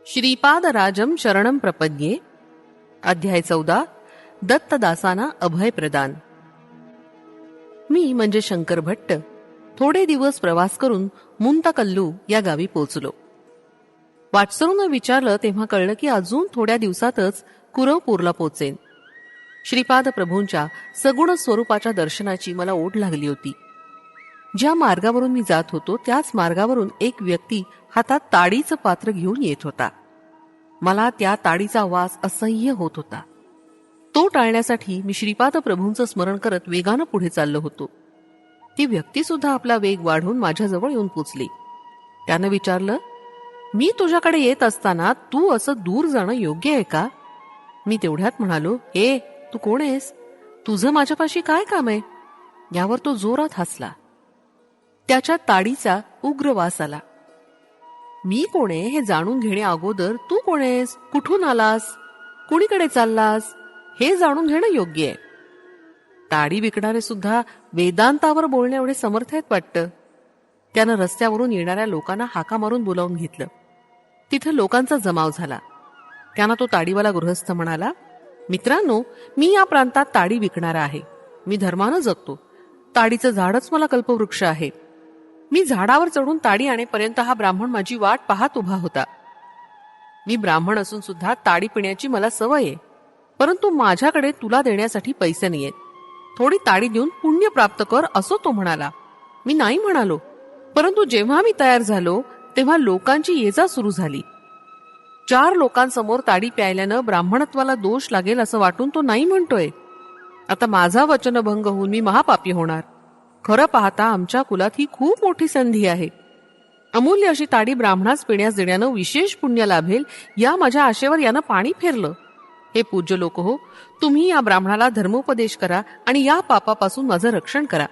श्रीपादराजम शरणम प्रपद्ये. अध्याय 14. दत्तदासांना अभय प्रदान. मी म्हणजे शंकर भट्ट थोडे दिवस प्रवास करून मुंतकल्लू या गावी पोचलो. वाटसरूंना विचारलं तेव्हा कळलं की अजून थोड्या दिवसातच कुरवपूरला पोचेन. श्रीपाद प्रभूंच्या सगुण स्वरूपाच्या दर्शनाची मला ओढ लागली होती. ज्या मार्गावरून मी जात होतो त्याच मार्गावरून एक व्यक्ती हातात ताडीचं पात्र घेऊन येत होता. मला त्या ताडीचा वास असह्य होत होता. तो टाळण्यासाठी मी श्रीपाद प्रभूंचं स्मरण करत वेगानं पुढे चाललो होतो. ती व्यक्ती सुद्धा आपला वेग वाढवून माझ्याजवळ येऊन पोचली. त्यानं विचारलं, मी तुझ्याकडे येत असताना तू असं दूर जाणं योग्य आहे का? मी तेवढ्यात म्हणालो, ए तू कोण आहेस? तुझं माझ्यापाशी काय काम आहे? यावर तो जोरात हसला. त्याच्या ताडीचा उग्र वास आला. मी कोण आहे हे जाणून घेण्या अगोदर तू कोण आहेस, कुठून आलास, कुणीकडे चाललास हे जाणून घेणं योग्य आहे. ताडी विकणारे सुद्धा वेदांतावर बोलण्या एवढे समर्थ आहेत वाटतं. त्यानं रस्त्यावरून येणाऱ्या लोकांना हाका मारून बोलावून घेतलं. तिथं लोकांचा जमाव झाला. त्यानं तो ताडीवाला गृहस्थ म्हणाला, मित्रांनो, मी या प्रांतात ताडी विकणारा आहे. मी धर्मानं जगतो. ताडीचं झाडच मला कल्पवृक्ष आहे. मी झाडावर चढून ताडी आणेपर्यंत हा ब्राह्मण माझी वाट पाहत उभा होता. मी ब्राह्मण असून सुद्धा ताडी पिण्याची मला सवय आहे, परंतु माझ्याकडे तुला देण्यासाठी पैसे नाहीयेत. थोडी ताडी देऊन पुण्य प्राप्त कर असं तो म्हणाला. मी नाही म्हणालो, परंतु जेव्हा मी तयार झालो तेव्हा लोकांची ये जा सुरू झाली. 4 लोकांसमोर ताडी प्यायल्यानं ब्राह्मणत्वाला दोष लागेल असं वाटून तो नाही म्हणतोय. आता माझा वचनभंग होऊन मी महापापी होणार. खरं पाहता आमच्या कुलात ही खूप मोठी संधी आहे. अमूल्य अशी ताडी ब्राह्मणास पिण्यास देण्यानं विशेष पुण्य लाभेल या माझ्या आशेवर यानं पाणी फेरलं. हे पूज्य लोक हो, तुम्ही या ब्राह्मणाला धर्मोपदेश करा आणि या पापापासून माझं रक्षण करा.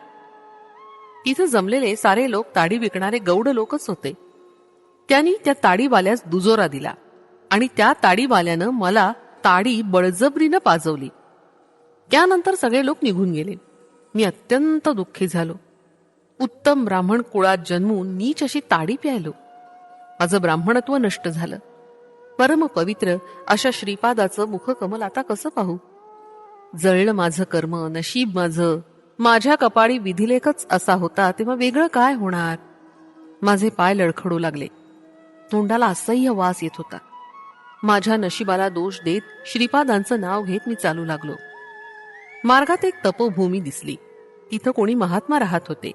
तिथं जमलेले सारे लोक ताडी विकणारे गौड लोकच होते. त्यांनी त्या ताडीवाल्यास दुजोरा दिला आणि त्या ताडीवाल्यानं मला ताडी बळजबरीनं पाजवली. त्यानंतर सगळे लोक निघून गेले. मी अत्यंत दुःखी झालो. उत्तम ब्राह्मण कुळात जन्मून नीच अशी ताडी प्यायलो. माझं ब्राह्मणत्व नष्ट झालं. परम पवित्र अशा श्रीपादाचं मुखकमल आता कसं पाहू? जळलं माझं कर्म, नशीब माझं. माझ्या कपाळी विधिलेखच असा होता तेव्हा वेगळं काय होणार? माझे पाय लडखडू लागले. तोंडाला असह्य वास येत होता. माझ्या नशिबाला दोष देत श्रीपादांचं नाव घेत मी चालू लागलो. मार्गात एक तपोभूमी दिसली. तिथं कोणी महात्मा राहत होते.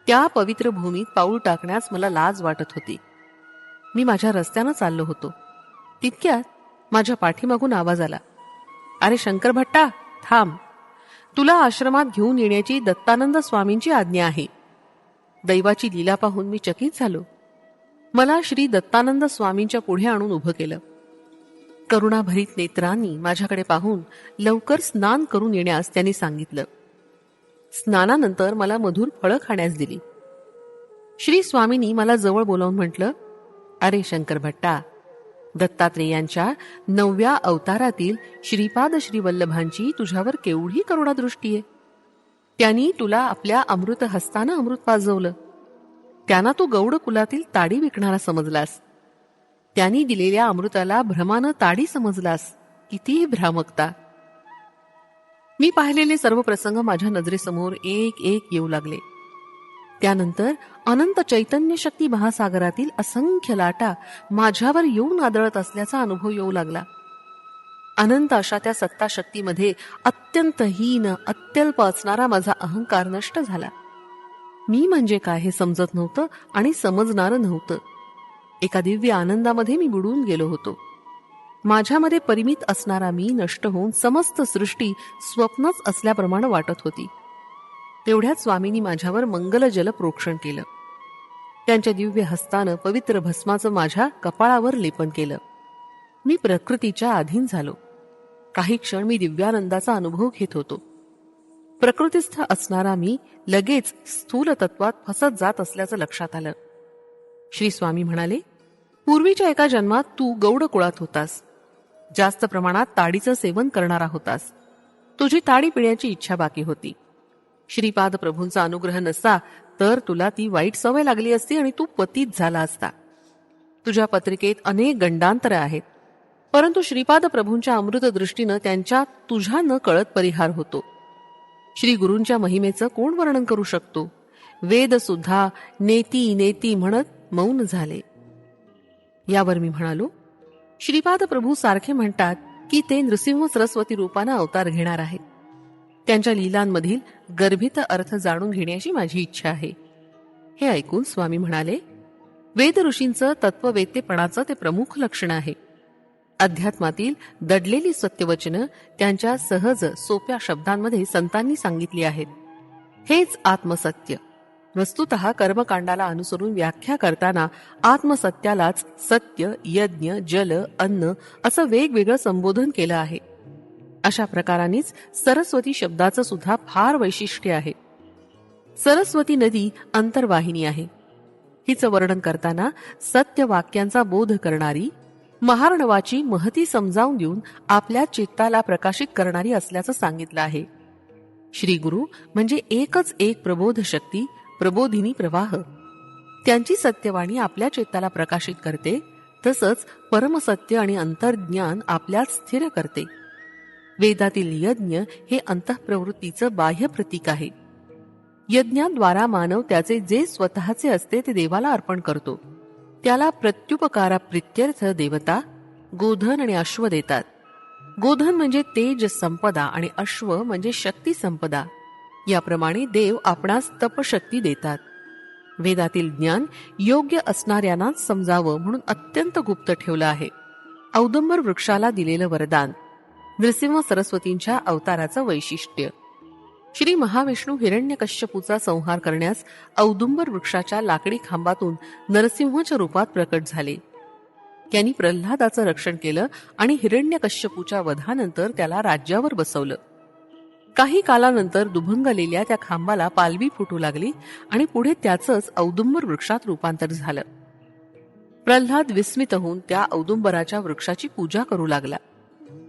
त्या पवित्र भूमीत पाऊल टाकण्यास मला लाज वाटत होती. मी माझ्या रस्त्यानं चाललो होतो. तितक्यात माझ्या पाठीमागून आवाज आला, अरे शंकर भट्टा, थांब. तुला आश्रमात घेऊन येण्याची दत्तानंद स्वामींची आज्ञा आहे. दैवाची लीला पाहून मी चकित झालो. मला श्री दत्तानंद स्वामींच्या पुढे आणून उभं केलं. करुणाभरीत नेत्रांनी माझ्याकडे पाहून लवकर स्नान करून येण्यास त्यांनी सांगितलं. स्नानानंतर मला मधुर फळं खाण्यास दिली. श्री स्वामींनी मला जवळ बोलावून म्हटलं, अरे शंकर भट्टा, दत्तात्रेयांच्या 9व्या अवतारातील श्रीपाद श्रीवल्लभांची तुझ्यावर केवढी करुणादृष्टी आहे. त्यांनी तुला आपल्या अमृत हस्तानं अमृत पाजवलं. त्यांना तू गौड कुलातील ताडी विकणारा समजलास. त्यांनी दिलेल्या अमृताला भ्रमानं ताडी समजलास. किती भ्रामकता! मी पाहिलेले सर्व प्रसंग माझ्या नजरेसमोर एक एक येऊ लागले. त्यानंतर अनंत चैतन्य शक्ती महासागरातील असंख्य लाटा माझ्यावर येऊन आदळत असल्याचा अनुभव येऊ लागला. अनंत अशा त्या सत्ता शक्तीमध्ये अत्यंत हीन, अत्यल्प असणारा माझा अहंकार नष्ट झाला. मी म्हणजे काय हे समजत नव्हतं आणि समजणारं नव्हतं. एका दिव्य आनंदामध्ये मी बुडून गेलो होतो. माझ्यामध्ये परिमित असणारा मी नष्ट होऊन समस्त सृष्टी स्वप्नच असल्याप्रमाणे वाटत होती. तेवढ्यात स्वामींनी माझ्यावर मंगल जल प्रोक्षण केलं. त्यांच्या दिव्य हस्तानं पवित्र भस्माचं माझ्या कपाळावर लेपन केलं. मी प्रकृतीच्या अधीन झालो. काही क्षण मी दिव्यानंदाचा अनुभव घेत होतो. प्रकृतीस्थ असणारा मी लगेच स्थूल तत्वात फसत जात असल्याचं लक्षात आलं. श्री स्वामी म्हणाले, पूर्वीच्या एका जन्मात तू गौड कुळात होतास. जास्त प्रमाणात ताडीचं सेवन करणारा होतास. तुझी ताडी पिण्याची इच्छा बाकी होती. श्रीपाद प्रभूंचा अनुग्रह नसता तर तुला ती वाईट सवय लागली असती आणि तू पतीत झाला असता. तुझ्या पत्रिकेत अनेक गंडांतरे आहेत, परंतु श्रीपाद प्रभूंच्या अमृत दृष्टीनं त्यांच्या तुझ्या न कळत परिहार होतो. श्री गुरूंच्या महिमेचं कोण वर्णन करू शकतो? वेद सुद्धा नेती नेती म्हणत मौन झाले. यावर मी म्हणालो, श्रीपाद प्रभू सारखे म्हणतात की ते नृसिंह सरस्वती रूपानं अवतार घेणार आहेत. त्यांच्या लीलांमधील गर्भित अर्थ जाणून घेण्याची माझी इच्छा आहे. हे ऐकून स्वामी म्हणाले, वेद ऋषींचं तत्ववेत्तेपणाचं ते प्रमुख लक्षण आहे. अध्यात्मातील दडलेली सत्यवचनं त्यांच्या सहज सोप्या शब्दांमध्ये संतांनी सांगितली आहेत. हेच आत्मसत्य. वस्तुतः कर्मकांडाला अनुसरून व्याख्या करताना आत्मसत्यालाच सत्य, यज्ञ, जल, अन्न असं वेगवेगळं संबोधन केलं आहे. अशा प्रकारानेच सरस्वती शब्दाचं सुद्धा फार वैशिष्ट्य आहे. सरस्वती नदी अंतर्वाहिनी आहे. हिचं वर्णन करताना सत्य वाक्यांचा बोध करणारी, महार्णवाची महती समजावून देऊन आपल्या चित्ताला प्रकाशित करणारी असल्याचं सांगितलं आहे. श्री गुरु म्हणजे एकच एक प्रबोध शक्ती, प्रबोधिनी प्रवाह. त्यांची सत्यवाणी आपल्या चित्ताला प्रकाशित करते, तसंच परमसत्य आणि अंतर्ज्ञान आपल्यात स्थिर करते. वेदातील यज्ञ हे अंतःप्रवृत्तीचं बाह्य प्रतीक आहे. यज्ञाद्वारा मानव त्याचे जे स्वतःचे असते ते देवाला अर्पण करतो. त्याला प्रत्युपकारा प्रित्यर्थ देवता गोधन आणि अश्व देतात. गोधन म्हणजे तेज संपदा आणि अश्व म्हणजे शक्ती संपदा. याप्रमाणे देव आपणास तपशक्ती देतात. वेदातील ज्ञान योग्य असणाऱ्यांनाच समजावं म्हणून अत्यंत गुप्त ठेवलं आहे. औदुंबर वृक्षाला दिलेलं वरदान, नृसिंह सरस्वतींच्या अवताराचं वैशिष्ट्य. श्री महाविष्णू हिरण्यकश्यपूचा संहार करण्यास औदुंबर वृक्षाच्या लाकडी खांबातून नरसिंहाच्या रूपात प्रकट झाले. त्यांनी प्रल्हादाचं रक्षण केलं आणि हिरण्यकश्यपूच्या वधानंतर त्याला राज्यावर बसवलं. काही कालानंतर दुभंगलेल्या त्या खांबाला पालवी फुटू लागली आणि पुढे त्याचंच औदुंबर वृक्षात रूपांतर झालं. प्रल्हाद विस्मित होऊन त्या औदुंबराच्या वृक्षाची पूजा करू लागला.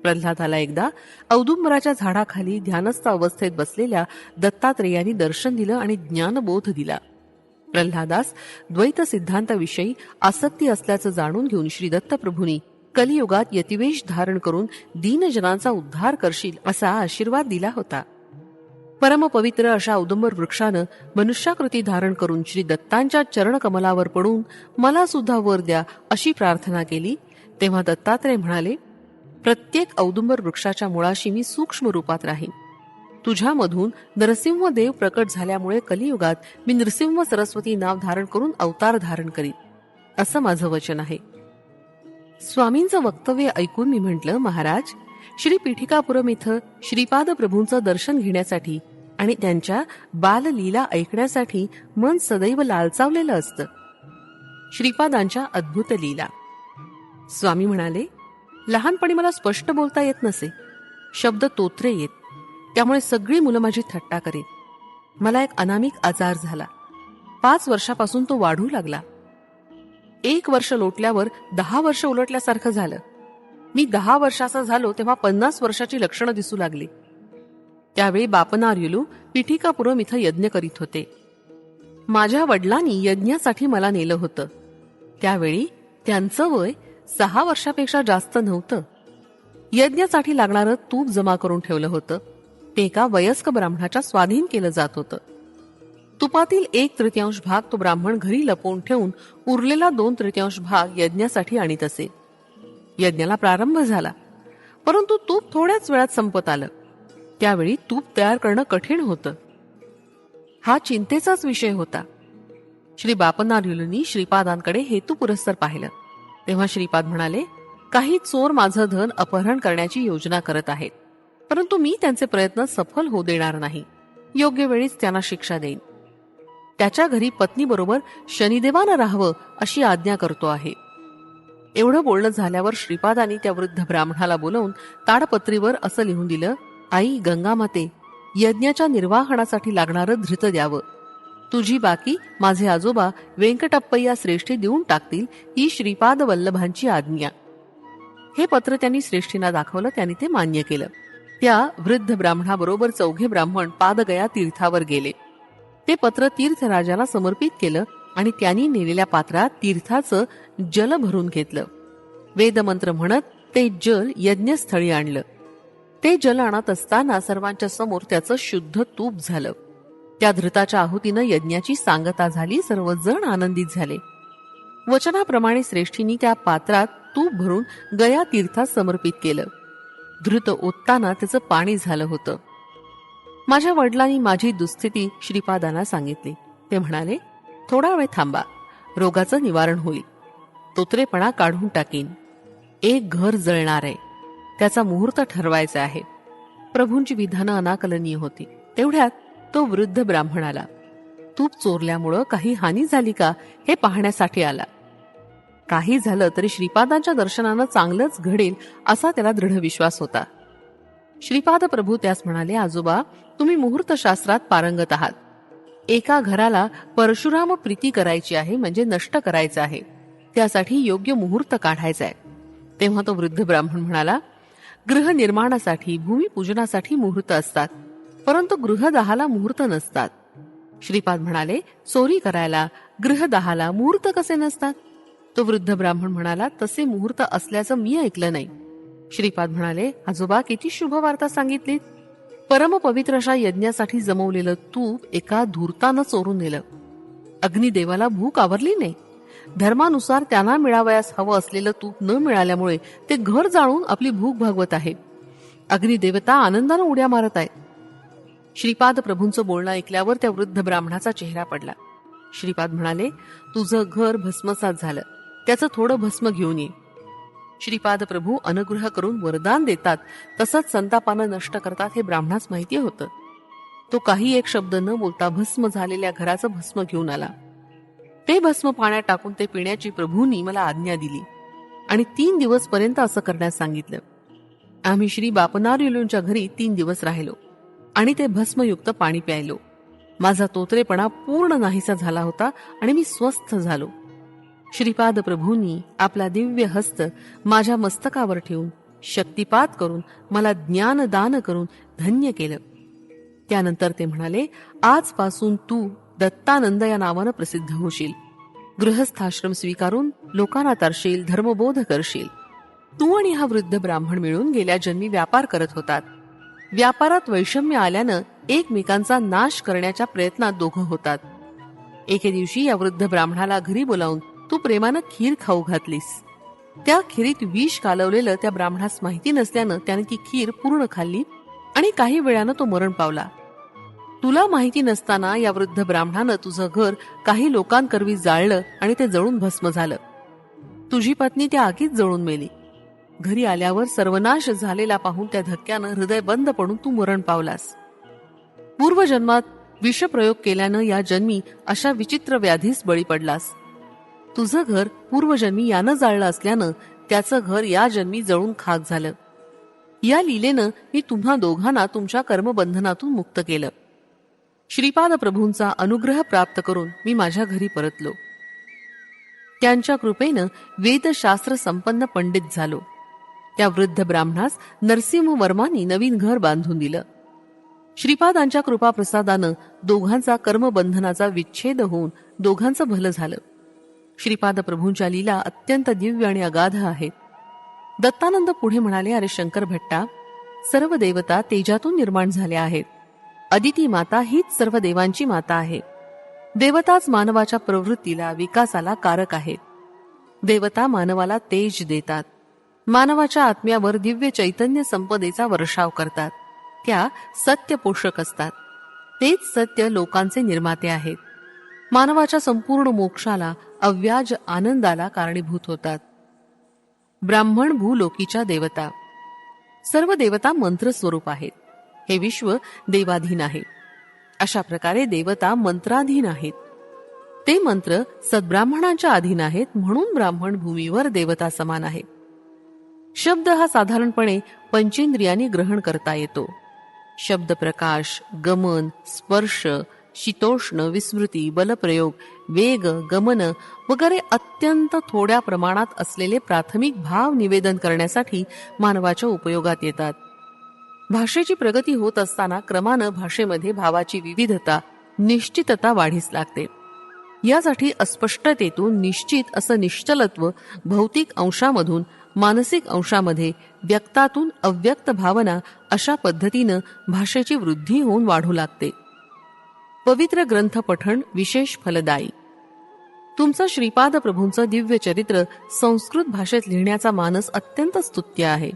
प्रल्हादाला एकदा औदुंबराच्या झाडाखाली ध्यानस्थ अवस्थेत बसलेल्या दत्तात्रेयांनी दर्शन दिलं आणि ज्ञानबोध दिला. प्रल्हादास द्वैत सिद्धांताविषयी आसक्ती असल्याचं जाणून घेऊन श्री दत्तप्रभूंनी कलियुगात यतिवेश धारण करून दीनजनांचा उद्धार करशील असा आशीर्वाद दिला होता. परमपवित्र अशा औदुंबर वृक्षानं मनुष्याकृती धारण करून श्री दत्तांच्या चरणकमलावर पडून मला सुद्धा वर द्या अशी प्रार्थना केली. तेव्हा दत्तात्रेय म्हणाले, प्रत्येक औदुंबर वृक्षाच्या मुळाशी मी सूक्ष्म रूपात राहीन. तुझ्यामधून नरसिंह देव प्रकट झाल्यामुळे कलियुगात मी नृसिंह सरस्वती नाव धारण करून अवतार धारण करीन, असं माझं वचन आहे. स्वामींचं वक्तव्य ऐकून मी म्हटलं, महाराज, श्री पीठिकापुरम इथं श्रीपाद प्रभूंचं दर्शन घेण्यासाठी आणि त्यांच्या बाललीला ऐकण्यासाठी मन सदैव लालचावलेलं असतं. श्रीपादांच्या अद्भुत लीला. स्वामी म्हणाले, लहानपणी मला स्पष्ट बोलता येत नसे, शब्द तोत्रे येत, त्यामुळे सगळी मुलं माझी थट्टा करीत. मला एक अनामिक आजार झाला. 5 वर्षापासून तो वाढू लागला. 1 वर्ष लोटल्यावर 10 वर्ष उलटल्यासारखं झालं. मी 10 वर्षाचा झालो तेव्हा 50 वर्षाची लक्षणं दिसू लागली. त्यावेळी बापनार्युलू पीठिकापुरम इथं यज्ञ करीत होते. माझ्या वडिलांनी यज्ञासाठी मला नेलं होतं. त्यावेळी त्यांचं वय 6 वर्षापेक्षा जास्त नव्हतं. यज्ञासाठी लागणारं तूप जमा करून ठेवलं होतं. ते एका वयस्क ब्राह्मणाच्या स्वाधीन केलं जात होतं. तुपातील 1/3 भाग तो ब्राह्मण घरी लपवून ठेवून उरलेला 2/3 भाग यज्ञासाठी आणीत असे. यज्ञाला प्रारंभ झाला, परंतु तूप थोड्याच वेळात संपत आलं. त्यावेळी तूप तयार करणं कठीण होतं. हा चिंतेचाच विषय होता. श्री बापनार्युलूंनी श्रीपादांकडे हेतुपुरस्सर पाहिलं. तेव्हा श्रीपाद म्हणाले, काही चोर माझं धन अपहरण करण्याची योजना करत आहेत, परंतु मी त्यांचे प्रयत्न सफल होऊ देणार नाही. योग्य वेळीच त्यांना शिक्षा देईन. त्याच्या घरी पत्नीबरोबर शनिदेवानं राहावं अशी आज्ञा करतो आहे. एवढं बोलणं झाल्यावर श्रीपादांनी त्या वृद्ध ब्राह्मणाला बोलवून ताडपत्रीवर असं लिहून दिलं, आई गंगामाते, यज्ञाच्या निर्वाहनासाठी लागणारं धृत द्यावं. तुझी बाकी माझे आजोबा व्यंकटप्पय्या श्रेष्ठी देऊन टाकतील, ही श्रीपाद वल्लभांची आज्ञा. हे पत्र त्यांनी श्रेष्ठींना दाखवलं. त्यांनी ते मान्य केलं. त्या वृद्ध ब्राह्मणाबरोबर 4 ब्राह्मण पादगया तीर्थावर गेले. ते पत्र तीर्थराजाला समर्पित केलं आणि त्यांनी नेलेल्या पात्रात तीर्थाचं जल भरून घेतलं. वेदमंत्र म्हणत ते जल यज्ञस्थळी आणलं. ते जल आणत असताना सर्वांच्या समोर त्याचं शुद्ध तूप झालं. त्या धृताच्या आहुतीनं यज्ञाची सांगता झाली. सर्वजण आनंदित झाले. वचनाप्रमाणे श्रेष्ठींनी त्या पात्रात तूप भरून गया तीर्थात समर्पित केलं. धृत ओतताना त्याचं पाणी झालं होतं. माझ्या वडिलांनी माझी दुःस्थिती श्रीपादांना सांगितली. ते म्हणाले, थोडा वेळ थांबा, रोगाचं निवारण होईल. तोत्रेपणा काढून टाकीन. एक घर जळणार आहे, त्याचा मुहूर्त ठरवायचा आहे. प्रभूंची विधानं अनाकलनीय होती. तेवढ्यात तो वृद्ध ब्राह्मण आला. तूप चोरल्यामुळं काही हानी झाली का हे पाहण्यासाठी आला. काही झालं तरी श्रीपादांच्या दर्शनानं चांगलंच घडेल असा त्याला दृढ विश्वास होता. श्रीपाद प्रभू त्यास म्हणाले, आजोबा, तुम्ही मुहूर्तशास्त्रात पारंगत आहात. एका घराला परशुराम प्रीती करायची आहे, म्हणजे नष्ट करायचं आहे. त्यासाठी योग्य मुहूर्त काढायचा आहे. तेव्हा तो वृद्ध ब्राह्मण म्हणाला, गृहनिर्माणासाठी, भूमिपूजनासाठी मुहूर्त असतात, परंतु गृहदाहाला मुहूर्त नसतात. श्रीपाद म्हणाले, चोरी करायला, गृहदाहाला मुहूर्त कसे नसतात? तो वृद्ध ब्राह्मण म्हणाला, तसे मुहूर्त असल्याचं मी ऐकलं नाही. श्रीपाद म्हणाले, आजोबा, किती शुभ वार्ता सांगितलीत. परमपवित्र अशा यज्ञासाठी जमवलेलं तूप एका धूर्तानं चोरून नेलं. अग्निदेवाला भूक आवरली नाही. धर्मानुसार त्यांना मिळावयास हवं असलेलं तूप न मिळाल्यामुळे ते घर जाळून आपली भूक भागवत आहेत. अग्निदेवता आनंदानं उड्या मारत आहेत. श्रीपाद प्रभूंचं बोलणं ऐकल्यावर त्या वृद्ध ब्राह्मणाचा चेहरा पडला. श्रीपाद म्हणाले, तुझं घर भस्मसात झालं, त्याचं थोडं भस्म घेऊन ये. श्रीपाद प्रभू अनुग्रह करून वरदान देतात, तसंच संतापानं नष्ट करतात हे ब्राह्मणास माहिती होतं. तो काही एक शब्द न बोलता भस्म झालेल्या घराचं भस्म घेऊन आला. ते भस्म पाण्यात टाकून ते पिण्याची प्रभूंनी मला आज्ञा दिली आणि 3 दिवस पर्यंत असं करण्यास सांगितलं. आम्ही श्री बापनार्युलूंच्या घरी 3 दिवस राहिलो आणि ते भस्मयुक्त पाणी प्यायलो. माझा तोत्रेपणा पूर्ण नाहीसा झाला होता आणि मी स्वस्थ झालो. श्रीपाद प्रभूंनी आपला दिव्य हस्त माझ्या मस्तकावर ठेवून शक्तिपात करून मला ज्ञानदान करून धन्य केलं. त्यानंतर ते म्हणाले, आजपासून तू दत्तानंद या नावानं प्रसिद्ध होशील. गृहस्थाश्रम स्वीकारून लोकांना तारशील, धर्मबोध करशील. तू आणि हा वृद्ध ब्राह्मण मिळून गेल्या जन्मी व्यापार करत होतात. व्यापारात वैषम्य आल्यानं एकमेकांचा नाश करण्याच्या प्रयत्नात दोघं होतात. एके दिवशी या वृद्ध ब्राह्मणाला घरी बोलावून तू प्रेमानं खीर खाऊ घातलीस. त्या खीरीत विष कालवलेलं त्या ब्राह्मणास माहिती नसल्यानं त्याने ती खीर पूर्ण खाल्ली आणि काही वेळानं तो मरण पावला. तुला माहिती नसताना या वृद्ध ब्राह्मणानं तुझं घर काही लोकांकरवी जाळलं आणि ते जळून भस्म झालं. तुझी पत्नी त्या आगीत जळून मेली. घरी आल्यावर सर्वनाश झालेला पाहून त्या धक्क्यानं हृदय बंद पडून तू मरण पावलास. पूर्वजन्मात विषप्रयोग केल्यानं या जन्मी अशा विचित्र व्याधीस बळी पडलास. तुझं घर पूर्वजन्मी यानं जाळलं असल्यानं त्याचं घर या जन्मी जळून खाक झालं. या लीलेनं मी तुम्हा दोघांना तुमच्या कर्मबंधनातून मुक्त केलं. श्रीपाद प्रभूंचा अनुग्रह प्राप्त करून मी माझ्या घरी परतलो. त्यांच्या कृपेनं वेदशास्त्र संपन्न पंडित झालो. त्या वृद्ध ब्राह्मणास नरसिंहवर्मांनी नवीन घर बांधून दिलं. श्रीपादांच्या कृपाप्रसादानं दोघांचा कर्मबंधनाचा विच्छेद होऊन दोघांचं भलं झालं. श्रीपाद प्रभूंच्या लीला अत्यंत दिव्य आणि अगाध आहेत. दत्तानंद पुढे म्हणाले, अरे शंकर भट्टा, सर्व देवता तेजातून निर्माण झाल्या आहेत. अदिती माता हीच सर्व देवांची माता आहे. देवताच मानवाच्या प्रवृत्तीला, विकासाला कारक आहेत. देवता मानवाला तेज देतात. मानवाच्या आत्म्यावर दिव्य चैतन्य संपदेचा वर्षाव करतात. त्या सत्य पोषक असतात. तेच सत्य लोकांचे निर्माते आहेत. मानवाच्या संपूर्ण मोक्षाला, अव्याज आनंदाला कारणीभूत होतात. ब्राह्मण भूलोकीच्या देवता. सर्व देवता मंत्र स्वरूप आहेत. हे विश्व देवाधीन आहे. अशा प्रकारे देवता मंत्राधीन आहेत. ते मंत्र सद्ब्राह्मणांच्या अधीन आहेत. म्हणून ब्राह्मण भूमीवर देवता समान आहे. शब्द हा साधारणपणे पंचेंद्रियांनी ग्रहण करता येतो. शब्द प्रकाश, गमन, स्पर्श, शीतोष्ण, विस्मृती, बलप्रयोग, वेग, गमन वगैरे अत्यंत थोड्या प्रमाणात असलेले प्राथमिक भाव निवेदन करण्यासाठी मानवाच्या उपयोगात येतात. भाषेची प्रगती होत असताना क्रमानं भाषेमध्ये भावाची विविधता, निश्चितता वाढीस लागते. यासाठी अस्पष्टतेतून निश्चित असं निश्चलत्व भौतिक अंशामधून मानसिक अंशामध्ये, व्यक्तातून अव्यक्त भावना, अशा पद्धतीनं भाषेची वृद्धी होऊन वाढू लागते. पवित्र ग्रंथ पठण विशेष फलदायी. तुमचं श्रीपाद प्रभूंचं दिव्य चरित्र संस्कृत भाषेत लिहिण्याचा मानस अत्यंत स्तुत्य आहे.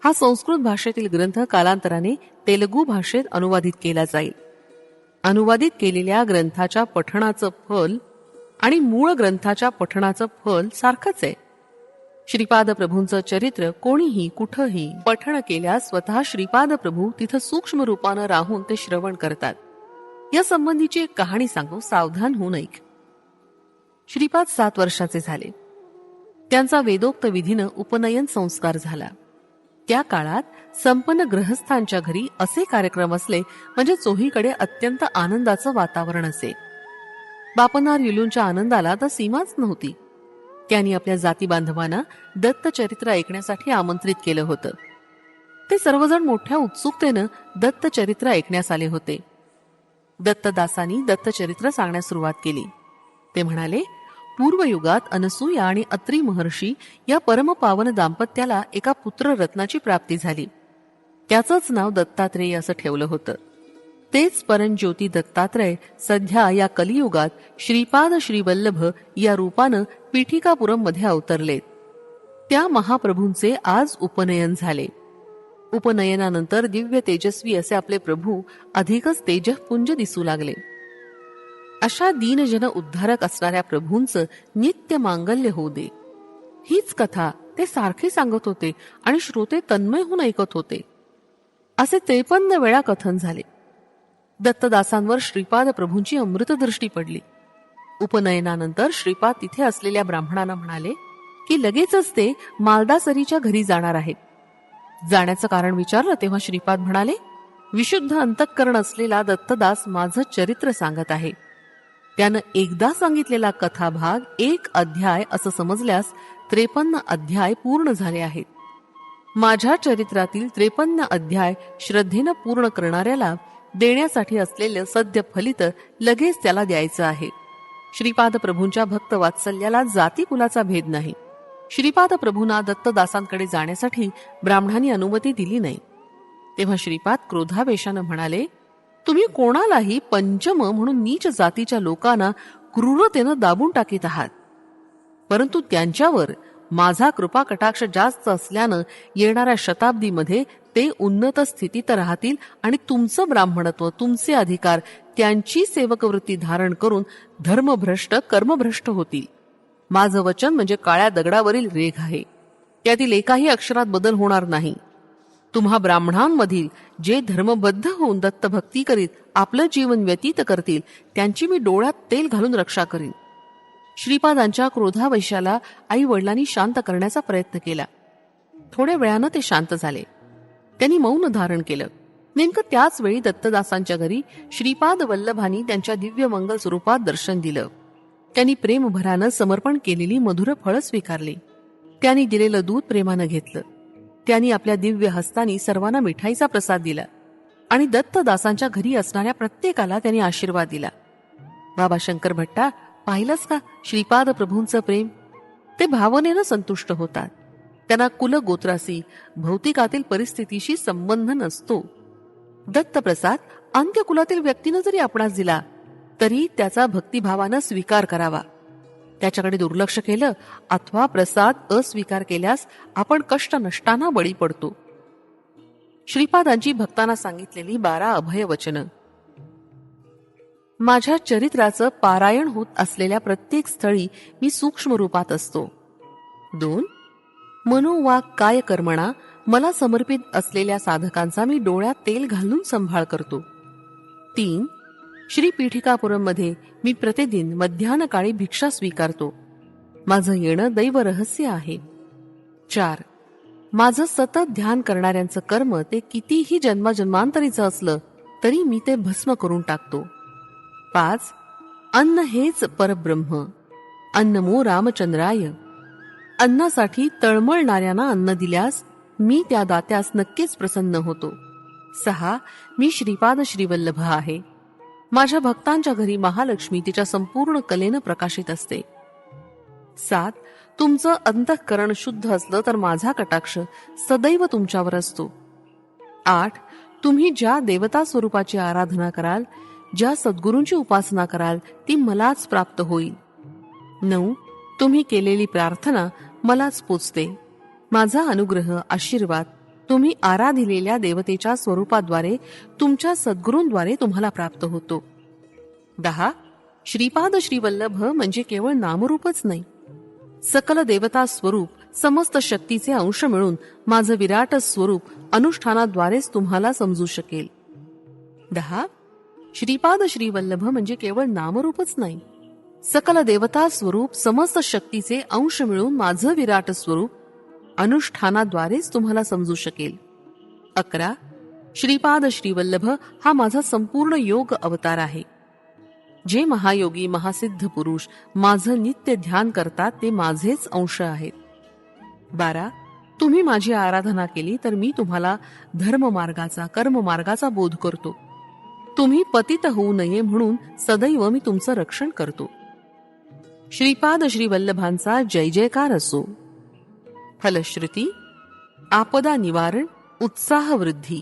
हा संस्कृत भाषेतील ग्रंथ कालांतराने तेलुगू भाषेत अनुवादित केला जाईल. अनुवादित केलेल्या ग्रंथाच्या पठणाचं फल आणि मूळ ग्रंथाच्या पठणाचं फल सारखंच आहे. श्रीपाद प्रभूंचं चरित्र कोणीही कुठंही पठण केल्यास स्वतः श्रीपाद प्रभू तिथं सूक्ष्म रूपानं राहून ते श्रवण करतात. या संबंधीची एक कहाणी सांगू, सावधान होऊन ऐक. श्रीपाद 7 वर्षाचे झाले. त्यांचा वेदोक्त विधीनं उपनयन संस्कार झाला. त्या काळात संपन्न गृहस्थांच्या घरी असे कार्यक्रम असले म्हणजे चोहीकडे अत्यंत आनंदाचं वातावरण असे. बापनार युलूंच्या आनंदाला तर सीमाच नव्हती. त्यांनी आपल्या जाती बांधवांना दत्तचरित्र ऐकण्यासाठी आमंत्रित केलं होतं. ते सर्वजण मोठ्या उत्सुकतेनं दत्तचरित्र ऐकण्यास आले होते. दत्तदासांनी दत्तचरित्र सांगण्यास सुरुवात केली. ते म्हणाले, पूर्वयुगात अनसूया आणि अत्री महर्षी या परमपावन दाम्पत्याला एका पुत्ररत्नाची प्राप्ती झाली. त्याचंच नाव दत्तात्रेय असं ठेवलं होतं. तेच परंज्योती दत्तात्रय सध्या या कलियुगात श्रीपाद श्रीवल्लभ या रूपानं पीठिकापुरम मध्ये अवतरलेत. त्या महाप्रभूंचे आज उपनयन झाले. उपनयनानंतर दिव्य तेजस्वी असे आपले प्रभू अधिकच तेजःपुंज दिसू लागले. अशा दीनजन उद्धारक असणाऱ्या प्रभूंचं नित्य मांगल्य होऊ दे, हीच कथा ते सारखे सांगत होते आणि श्रोते तन्मय होऊन ऐकत होते. असे 53 वेळा कथन झाले. दत्तदासांवर श्रीपाद प्रभूंची अमृतदृष्टी पडली. उपनयनानंतर श्रीपाद तिथे असलेल्या ब्राह्मणांना म्हणाले की लगेचच ते मालदासरीच्या घरी जाणार आहेत. जाण्याचं कारण विचारलं तेव्हा श्रीपाद म्हणाले, विशुद्ध अंतःकरण असलेला दत्तदास माझं चरित्र सांगत आहे. त्यानं एकदा सांगितलेला कथाभाग 1 अध्याय असं समजल्यास 53 अध्याय पूर्ण झाले आहेत. माझ्या चरित्रातील 53 अध्याय श्रद्धेनं पूर्ण करणाऱ्याला देण्यासाठी असलेलं सद्य फलित लगेच त्याला द्यायचं आहे. श्रीपाद प्रभूंच्या भक्त वात्सल्याला जाती कुलाचा भेद नाही. श्रीपाद प्रभूंना दत्तदासांकडे जाण्यासाठी ब्राह्मणांनी अनुमती दिली नाही. तेव्हा श्रीपाद क्रोधावेशानं म्हणाले, तुम्ही कोणालाही पंचम म्हणून नीच जातीच्या लोकांना क्रूरतेनं दाबून टाकीत आहात. परंतु त्यांच्यावर माझा कृपा कटाक्ष जास्त असल्यानं येणाऱ्या शताब्दीमध्ये ते उन्नत स्थितीत राहतील आणि तुमचं ब्राह्मणत्व, तुमचे अधिकार, त्यांची सेवकवृत्ती धारण करून धर्मभ्रष्ट कर्मभ्रष्ट होतील. माझं वचन म्हणजे काळ्या दगडावरील रेघ आहे. त्यातील एकाही अक्षरात बदल होणार नाही. तुम्हा ब्राह्मणांमधील जे धर्मबद्ध होऊन दत्तभक्ती करीत आपलं जीवन व्यतीत करतील त्यांची मी डोळ्यात तेल घालून रक्षा करीन. श्रीपादांच्या क्रोधावैशाला आई वडिलांनी शांत करण्याचा प्रयत्न केला. थोड्या वेळानं ते शांत झाले. त्यांनी मौन धारण केलं. नेमकं त्याच वेळी दत्तदासांच्या घरी श्रीपाद वल्लभांनी त्यांच्या दिव्य मंगल स्वरूपात दर्शन दिलं. त्यांनी प्रेमभरानं समर्पण केलेली मधुर फळं स्वीकारली. त्यांनी दिलेलं दूध प्रेमानं घेतलं. त्यांनी आपल्या दिव्य हस्तानी सर्वांना मिठाईचा प्रसाद दिला आणि दत्तदासांच्या घरी असणाऱ्या प्रत्येकाला त्यांनी आशीर्वाद दिला. बाबा शंकर भट्टा, पाहिलंच का श्रीपाद प्रभूंचं प्रेम? ते भावनेनं संतुष्ट होतात. त्यांना कुलगोत्राशी, भौतिकातील परिस्थितीशी संबंध नसतो. दत्तप्रसाद अंत्यकुलातील व्यक्तीनं जरी आपणास दिला तरी त्याचा भक्तिभावानं स्वीकार करावा. त्याच्याकडे दुर्लक्ष केलं अथवा प्रसाद अस्वीकार केल्यास आपण कष्ट नष्टांना बळी पडतो. श्रीपादांची भक्तांना सांगितलेली 12 अभयवचनं. माझ्या चरित्राचं पारायण होत असलेल्या प्रत्येक स्थळी मी सूक्ष्म रूपात असतो. 2. मनोवाक काय कर्मणा मला समर्पित असलेल्या साधकांचा मी डोळ्यात तेल घालून संभाळ करतो. 3. श्री पीठिकापुरम मध्ये मी प्रतिदिन मध्यान्हकाळी भिक्षा स्वीकारतो. माझं येणं दैव रहस्य आहे. 4. माझं सतत ध्यान करणाऱ्यांचं कर्म ते कितीही जन्माजन्मांतरीचं असलं तरी मी ते भस्म करून टाकतो. 5. अन्न हेच परब्रह्म. अन्नमो रामचंद्राय. अन्नासाठी तळमळणाऱ्यांना अन्न दिल्यास मी त्या दात्यास नक्कीच प्रसन्न होतो. 6. मी श्रीपाद श्रीवल्लभ आहे. माझ्या भक्तांच्या घरी महालक्ष्मी तिच्या संपूर्ण कलेनं प्रकाशित असते. 7. तुमचं अंतःकरण शुद्ध असलं तर माझा कटाक्ष सदैव तुमच्यावर असतो. 8. तुम्ही ज्या देवता स्वरूपाची आराधना कराल, ज्या सद्गुरूंची उपासना कराल, ती मलाच प्राप्त होईल. 9. तुम्ही केलेली प्रार्थना मलाच पोचते. माझा अनुग्रह, आशीर्वाद तुम्ही आराधिलेल्या देवतेच्या स्वरूपाद्वारे, तुमच्या सद्गुरूंद्वारे तुम्हाला प्राप्त होतो. 10. श्रीपाद श्रीवल्लभ म्हणजे केवळ नामरूपच नाही, सकल देवता स्वरूप, समस्त शक्तीचे अंश मिळून माझं विराट स्वरूप अनुष्ठानाद्वारेच तुम्हाला समजू शकेल. 10. श्रीपाद श्रीवल्लभ म्हणजे केवळ नामरूपच नाही, सकल देवता स्वरूप, समस्त शक्तीचे अंश मिळून माझं विराट स्वरूप अनुष्ठानाद्वारेच तुम्हाला समजू शकेल. 11. श्रीपाद श्रीवल्लभ हा माझा संपूर्ण योग अवतार आहे. जे महायोगी महासिद्ध पुरुष माझं नित्य ध्यान करतात ते माझेच अंश आहेत. 12. तुम्ही माझी आराधना केली तर मी तुम्हाला धर्ममार्गाचा, कर्ममार्गाचा बोध करतो. तुम्ही पतित होऊ नये म्हणून सदैव मी तुमचं रक्षण करतो. श्रीपाद श्रीवल्लभांचा जय जयकार असो. फलश्रुती, आपदा निवारण, उत्साह वृद्धी.